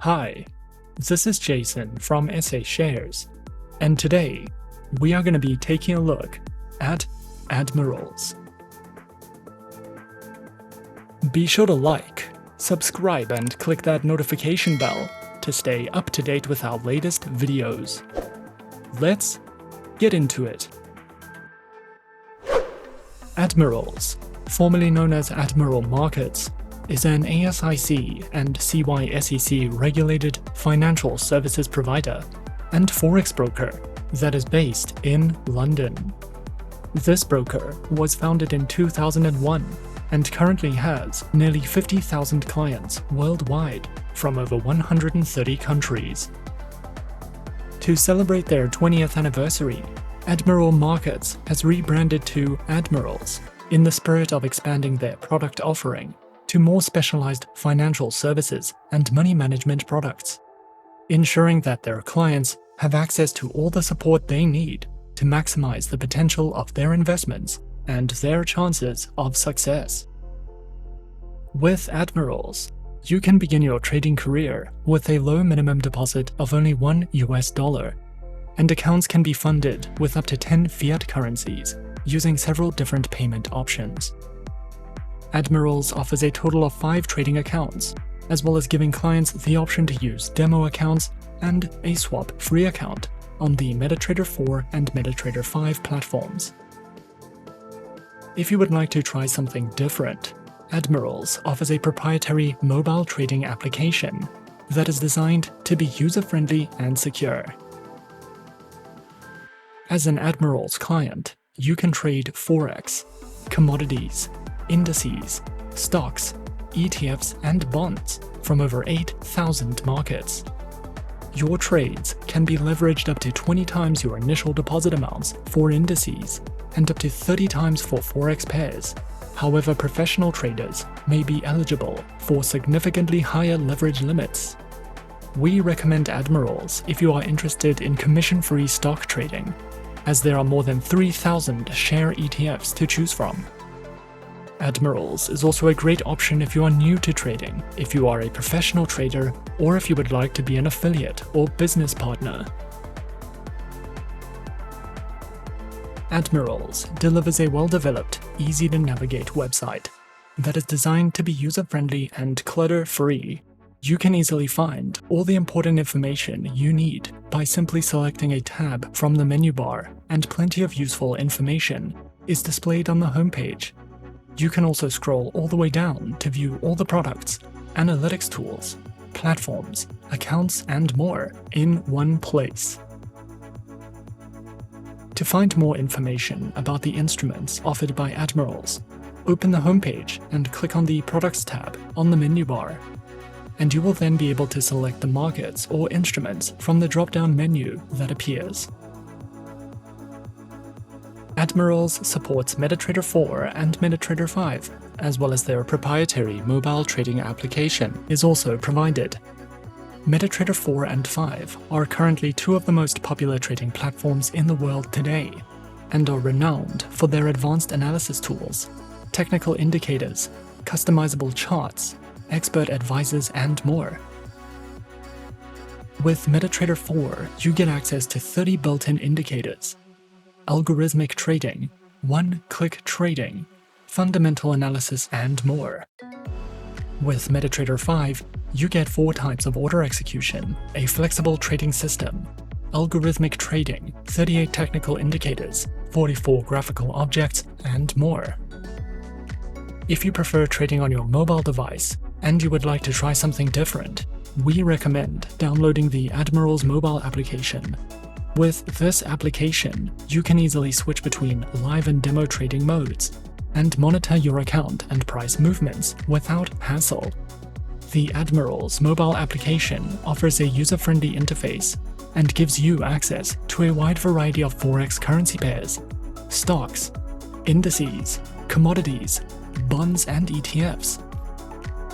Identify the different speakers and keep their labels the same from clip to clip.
Speaker 1: Hi, this is Jason from SA Shares, and today we are going to be taking a look at Admirals. Be sure to like, subscribe, and click that notification bell to stay up to date with our latest videos. Let's get into it. Admirals, formerly known as Admiral Markets, is an ASIC and CYSEC regulated financial services provider and forex broker that is based in London. This broker was founded in 2001 and currently has nearly 50,000 clients worldwide from over 130 countries. To celebrate their 20th anniversary, Admiral Markets has rebranded to Admirals in the spirit of expanding their product offering to more specialized financial services and money management products, ensuring that their clients have access to all the support they need to maximize the potential of their investments and their chances of success. With Admirals, you can begin your trading career with a low minimum deposit of only $1, and accounts can be funded with up to 10 fiat currencies using several different payment options. Admirals offers a total of 5 trading accounts, as well as giving clients the option to use demo accounts and a swap-free account on the MetaTrader 4 and MetaTrader 5 platforms. If you would like to try something different, Admirals offers a proprietary mobile trading application that is designed to be user-friendly and secure. As an Admirals client, you can trade forex, commodities, indices, stocks, ETFs, and bonds from over 8,000 markets. Your trades can be leveraged up to 20 times your initial deposit amounts for indices and up to 30 times for forex pairs. However, professional traders may be eligible for significantly higher leverage limits. We recommend Admirals if you are interested in commission-free stock trading, as there are more than 3,000 share ETFs to choose from. Admirals is also a great option if you are new to trading, if you are a professional trader, or if you would like to be an affiliate or business partner. Admirals delivers a well-developed, easy-to-navigate website that is designed to be user-friendly and clutter-free. You can easily find all the important information you need by simply selecting a tab from the menu bar, and plenty of useful information is displayed on the homepage. You can also scroll all the way down to view all the products, analytics tools, platforms, accounts, and more in one place. To find more information about the instruments offered by Admirals, open the homepage and click on the Products tab on the menu bar, and you will then be able to select the markets or instruments from the drop-down menu that appears. Admirals supports MetaTrader 4 and MetaTrader 5, as well as their proprietary mobile trading application is also provided. MetaTrader 4 and 5 are currently 2 of the most popular trading platforms in the world today, and are renowned for their advanced analysis tools, technical indicators, customizable charts, expert advisors, and more. With MetaTrader 4, you get access to 30 built-in indicators, algorithmic trading, one-click trading, fundamental analysis, and more. With MetaTrader 5, you get 4 types of order execution, a flexible trading system, algorithmic trading, 38 technical indicators, 44 graphical objects, and more. If you prefer trading on your mobile device and you would like to try something different, we recommend downloading the Admirals mobile application. With this application, you can easily switch between live and demo trading modes and monitor your account and price movements without hassle. The Admirals mobile application offers a user-friendly interface and gives you access to a wide variety of forex currency pairs, stocks, indices, commodities, bonds, and ETFs.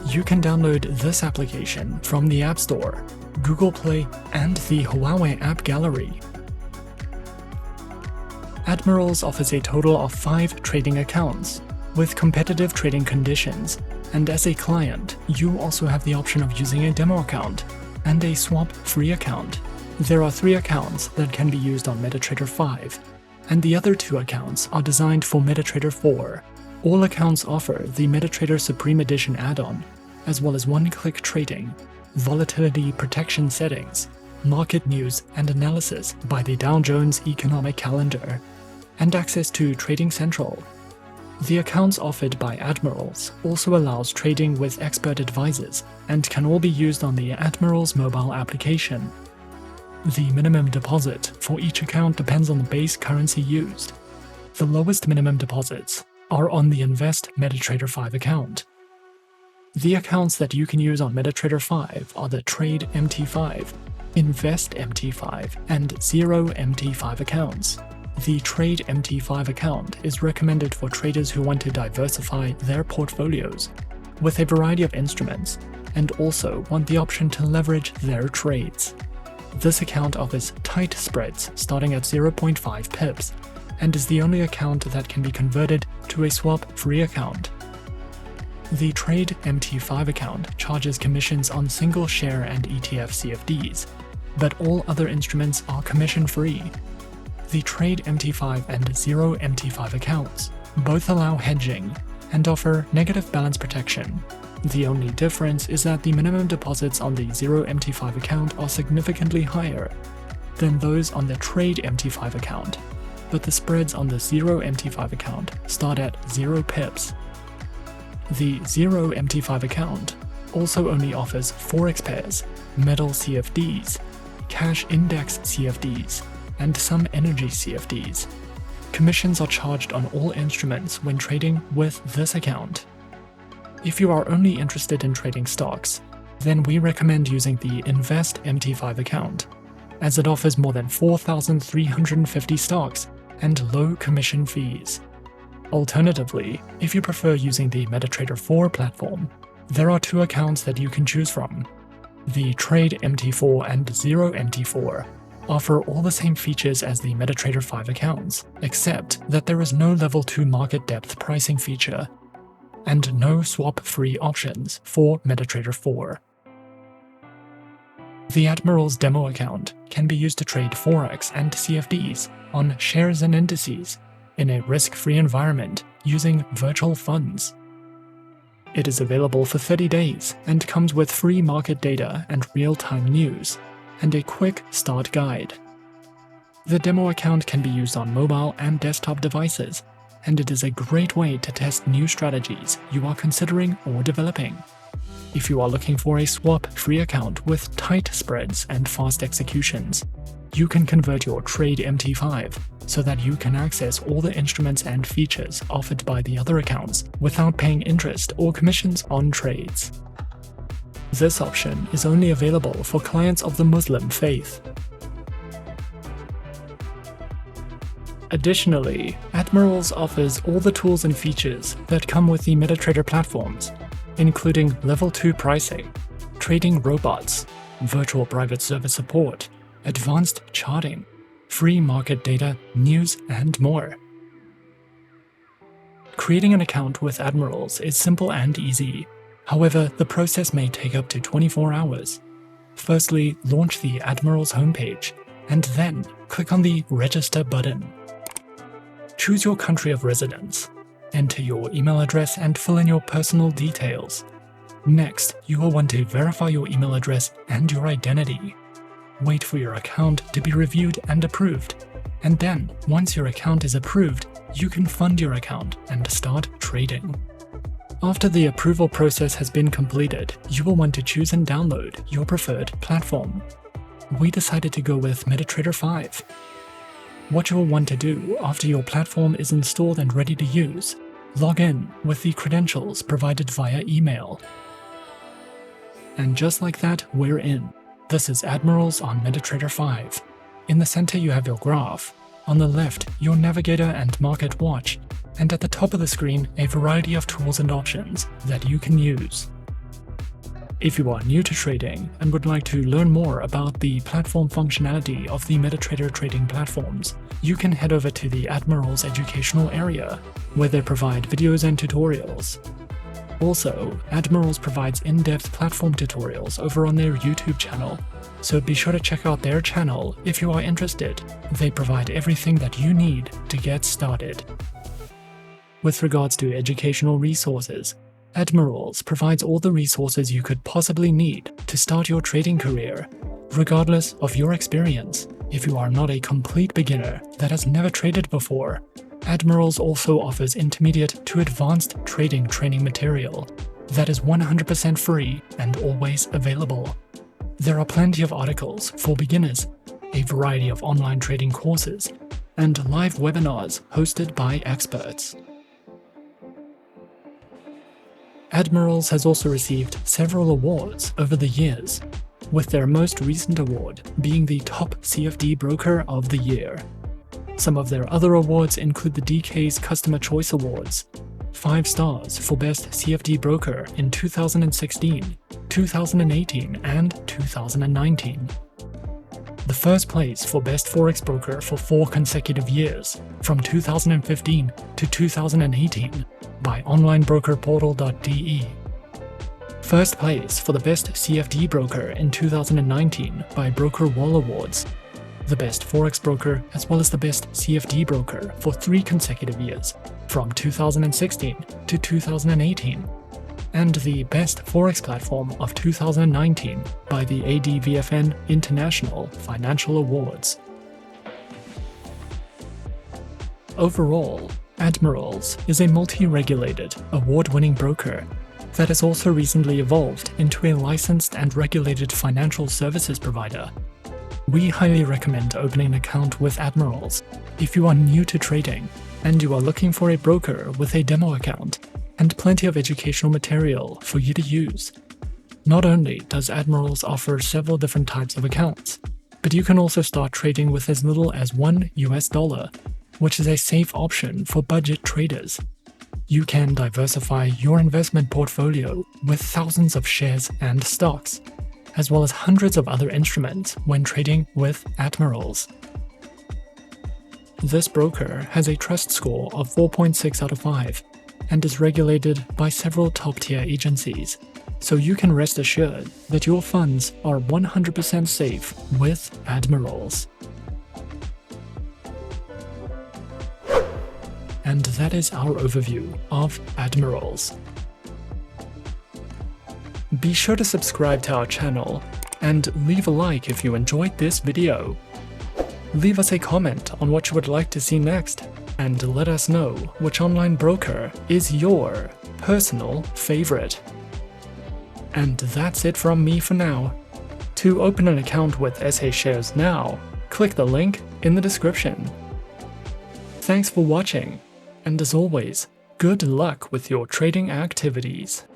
Speaker 1: You can download this application from the App Store, Google Play, and the Huawei App Gallery. Admirals offers a total of 5 trading accounts, with competitive trading conditions, and as a client, you also have the option of using a demo account, and a swap-free account. There are 3 accounts that can be used on MetaTrader 5, and the other 2 accounts are designed for MetaTrader 4. All accounts offer the MetaTrader Supreme Edition Add-On, as well as one-click trading, volatility protection settings, market news and analysis by the Dow Jones economic calendar, and access to Trading Central. The accounts offered by Admirals also allows trading with expert advisors and can all be used on the Admirals mobile application. The minimum deposit for each account depends on the base currency used. The lowest minimum deposits are on the Invest MetaTrader 5 account. The accounts that you can use on MetaTrader 5 are the Trade MT5, Invest MT5, and Zero MT5 accounts. The Trade MT5 account is recommended for traders who want to diversify their portfolios with a variety of instruments and also want the option to leverage their trades. This account offers tight spreads starting at 0.5 pips and is the only account that can be converted to a swap-free account. The Trade MT5 account charges commissions on single share and ETF CFDs, but all other instruments are commission-free. The Trade MT5 and Zero MT5 accounts both allow hedging and offer negative balance protection. The only difference is that the minimum deposits on the Zero MT5 account are significantly higher than those on the Trade MT5 account, but the spreads on the Zero MT5 account start at 0 pips. The Zero MT5 account also only offers Forex pairs, metal CFDs, cash index CFDs, and some energy CFDs. Commissions are charged on all instruments when trading with this account. If you are only interested in trading stocks, then we recommend using the Invest MT5 account, as it offers more than 4,350 stocks and low commission fees. Alternatively, if you prefer using the MetaTrader 4 platform, there are 2 accounts that you can choose from. The Trade MT4 and Zero MT4 offer all the same features as the MetaTrader 5 accounts, except that there is no Level 2 market depth pricing feature, and no swap-free options for MetaTrader 4. The Admirals demo account can be used to trade Forex and CFDs on shares and indices in a risk-free environment using virtual funds. It is available for 30 days and comes with free market data and real-time news, and a quick start guide. The demo account can be used on mobile and desktop devices, and it is a great way to test new strategies you are considering or developing. If you are looking for a swap-free account with tight spreads and fast executions, you can convert your Trade MT5 so that you can access all the instruments and features offered by the other accounts without paying interest or commissions on trades. This option is only available for clients of the Muslim faith. Additionally, Admirals offers all the tools and features that come with the MetaTrader platforms, including Level 2 pricing, trading robots, virtual private server support, advanced charting, free market data, news, and more. Creating an account with Admirals is simple and easy. However, the process may take up to 24 hours. Firstly, launch the Admirals homepage, and then click on the Register button. Choose your country of residence, enter your email address and fill in your personal details. Next, you will want to verify your email address and your identity. Wait for your account to be reviewed and approved, and then, once your account is approved, you can fund your account and start trading. After the approval process has been completed, you will want to choose and download your preferred platform. We decided to go with MetaTrader 5. What you will want to do after your platform is installed and ready to use, log in with the credentials provided via email. And just like that, we're in. This is Admirals on MetaTrader 5. In the center you have your graph, on the left your navigator and market watch, and at the top of the screen a variety of tools and options that you can use. If you are new to trading and would like to learn more about the platform functionality of the MetaTrader trading platforms, you can head over to the Admirals educational area, where they provide videos and tutorials. Also, Admirals provides in-depth platform tutorials over on their YouTube channel, so be sure to check out their channel if you are interested. They provide everything that you need to get started. With regards to educational resources, Admirals provides all the resources you could possibly need to start your trading career, regardless of your experience. If you are not a complete beginner that has never traded before, Admirals also offers intermediate to advanced trading training material that is 100% free and always available. There are plenty of articles for beginners, a variety of online trading courses, and live webinars hosted by experts. Admirals has also received several awards over the years, with their most recent award being the Top CFD Broker of the Year. Some of their other awards include the DK's Customer Choice Awards, 5 stars for Best CFD Broker in 2016, 2018, and 2019. The first place for Best Forex Broker for 4 consecutive years, from 2015 to 2018, by onlinebrokerportal.de. First place for the Best CFD Broker in 2019 by Broker Wall Awards, the Best Forex Broker as well as the Best CFD Broker for 3 consecutive years, from 2016 to 2018, and the Best Forex Platform of 2019 by the ADVFN International Financial Awards. Overall, Admirals is a multi-regulated, award-winning broker that has also recently evolved into a licensed and regulated financial services provider. We highly recommend opening an account with Admirals if you are new to trading and you are looking for a broker with a demo account and plenty of educational material for you to use. Not only does Admirals offer several different types of accounts, but you can also start trading with as little as $1, which is a safe option for budget traders. You can diversify your investment portfolio with thousands of shares and stocks, as well as hundreds of other instruments when trading with Admirals. This broker has a trust score of 4.6 out of 5 and is regulated by several top-tier agencies, so you can rest assured that your funds are 100% safe with Admirals. And that is our overview of Admirals. Be sure to subscribe to our channel and leave a like if you enjoyed this video. Leave us a comment on what you would like to see next, and let us know which online broker is your personal favorite. And that's it from me for now. To open an account with SA Shares now, click the link in the description. Thanks for watching, and as always, good luck with your trading activities.